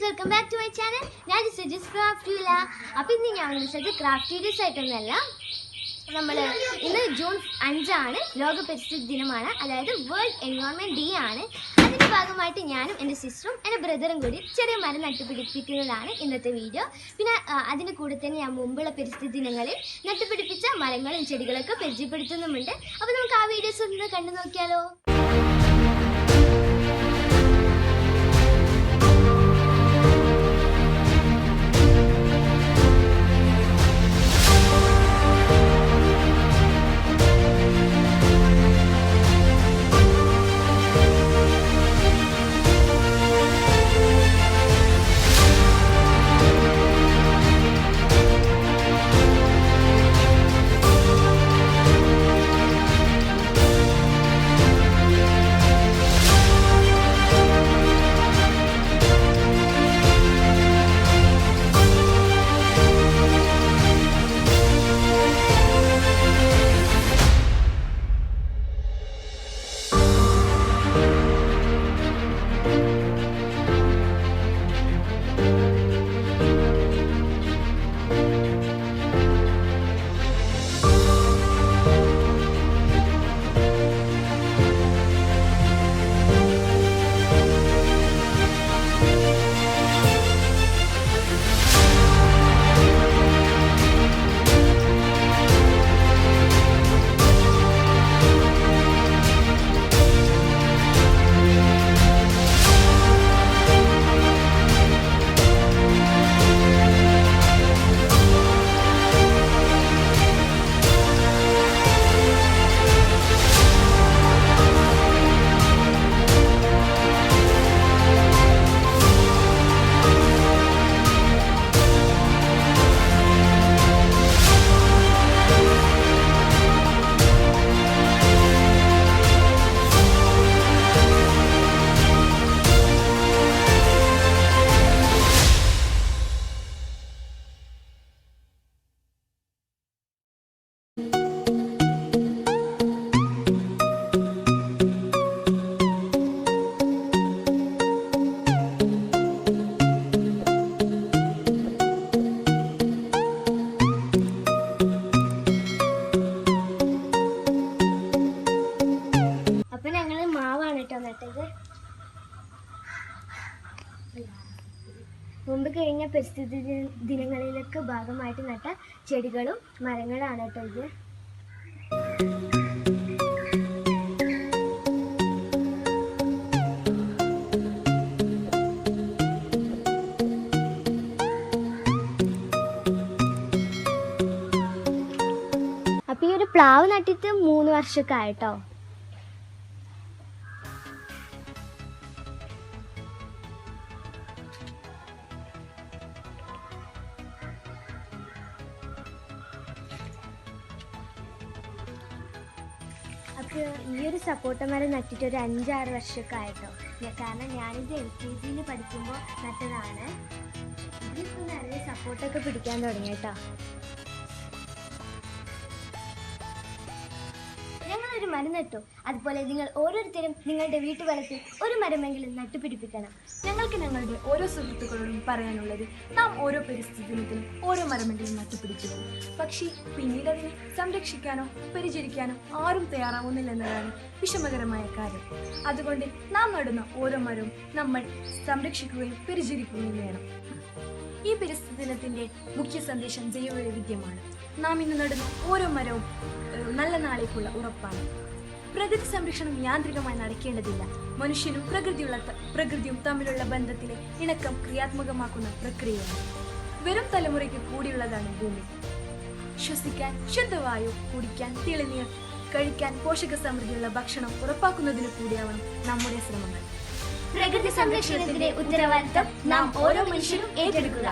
Welcome back to my channel. ഞാൻ Jis craft ഇല്ല. അപ്പം ഇന്ന് ഞാൻ വിളിച്ചത് ക്രാഫ്റ്റ് വീഡിയോസ് ആയിട്ടൊന്നുമല്ല. നമ്മൾ ഇന്ന് ജൂൺ 5 ലോക പരിസ്ഥിതി ദിനമാണ്, അതായത് വേൾഡ് എൻവയോൺമെൻറ്റ് ഡേ ആണ്. അതിൻ്റെ ഭാഗമായിട്ട് ഞാനും എൻ്റെ സിസ്റ്ററും എൻ്റെ ബ്രദറും കൂടി ചെറിയ മരം നട്ടുപിടിപ്പിക്കുന്നതാണ് ഇന്നത്തെ വീഡിയോ. പിന്നെ അതിന് കൂടെ തന്നെ ഞാൻ മുമ്പുള്ള പരിസ്ഥിതി ദിനങ്ങളിൽ നട്ടുപിടിപ്പിച്ച മരങ്ങളും ചെടികളൊക്കെ പരിചയപ്പെടുത്തുന്നുമുണ്ട്. അപ്പോൾ നമുക്ക് ആ വീഡിയോസ് ഒന്ന് കണ്ടു നോക്കിയാലോ. മുമ്പ് കഴിഞ്ഞ പരിസ്ഥിതി ദിനങ്ങളിലൊക്കെ ഭാഗമായിട്ട് നട്ട ചെടികളും മരങ്ങളാണ് കേട്ടോ ഇത്. അപ്പൊ ഈ ഒരു പ്ലാവ് നട്ടിട്ട് 3 വർഷമൊക്കെ ആയിട്ടോ. അപ്പോൾ ഈ ഒരു സപ്പോട്ട മരം നട്ടിട്ട് ഒരു 5-6 വർഷമൊക്കെ ആയിട്ടോ. കാരണം ഞാനിത് LKG പഠിക്കുമ്പോൾ നട്ടതാണ്. ഇതിപ്പോൾ നിറയെ സപ്പോർട്ടൊക്കെ പിടിക്കാൻ തുടങ്ങി കേട്ടോ. ഞങ്ങളൊരു മരം നട്ടു. അതുപോലെ നിങ്ങൾ ഓരോരുത്തരും നിങ്ങളുടെ വീട്ടുവളപ്പിൽ ഒരു മരമെങ്കിലും നട്ടുപിടിപ്പിക്കണം. ഞങ്ങൾക്ക് ഞങ്ങളുടെ ഓരോ സുഹൃത്തുക്കളോടും പറയാനുള്ളത്, നാം ഓരോ പരിസ്ഥിതി ദിനത്തിലും ഓരോ മരമെങ്കിലും നട്ടുപിടിക്കുന്നു. പക്ഷേ പിന്നീട് അതിനെ സംരക്ഷിക്കാനോ പരിചരിക്കാനോ ആരും തയ്യാറാവുന്നില്ലെന്നതാണ് വിഷമകരമായ കാര്യം. അതുകൊണ്ട് നാം നടുന്ന ഓരോ മരവും നമ്മൾ സംരക്ഷിക്കുകയും പരിചരിക്കുകയും വേണം. ഈ പരിസ്ഥിതി ദിനത്തിന്റെ മുഖ്യ സന്ദേശം ജൈവവൈവിധ്യമാണ്. നാം ഇന്ന് നടുന്ന ഓരോ മരവും നല്ല നാളേക്കുള്ള ഉറപ്പാണ്. പ്രകൃതി സംരക്ഷണം യാന്ത്രികമായി നടക്കേണ്ടതില്ല. മനുഷ്യനും പ്രകൃതിയും തമ്മിലുള്ള ബന്ധത്തിലെ ഇണക്കം ക്രിയാത്മകമാക്കുന്ന പ്രക്രിയയാണ്. വരും തലമുറയ്ക്ക് കൂടിയുള്ളതാണ് ഭൂമി. ശ്വസിക്കാൻ ശുദ്ധവായു, കുടിക്കാൻ തെളിനീർ, കഴിക്കാൻ പോഷക സമൃദ്ധിയുള്ള ഭക്ഷണം ഉറപ്പാക്കുന്നതിന് കൂടിയാവണം നമ്മുടെ ശ്രമങ്ങൾ. പ്രകൃതി സംരക്ഷണത്തിന്റെ ഉത്തരവാദിത്തം നാം ഓരോ മനുഷ്യരും ഏറ്റെടുക്കുക.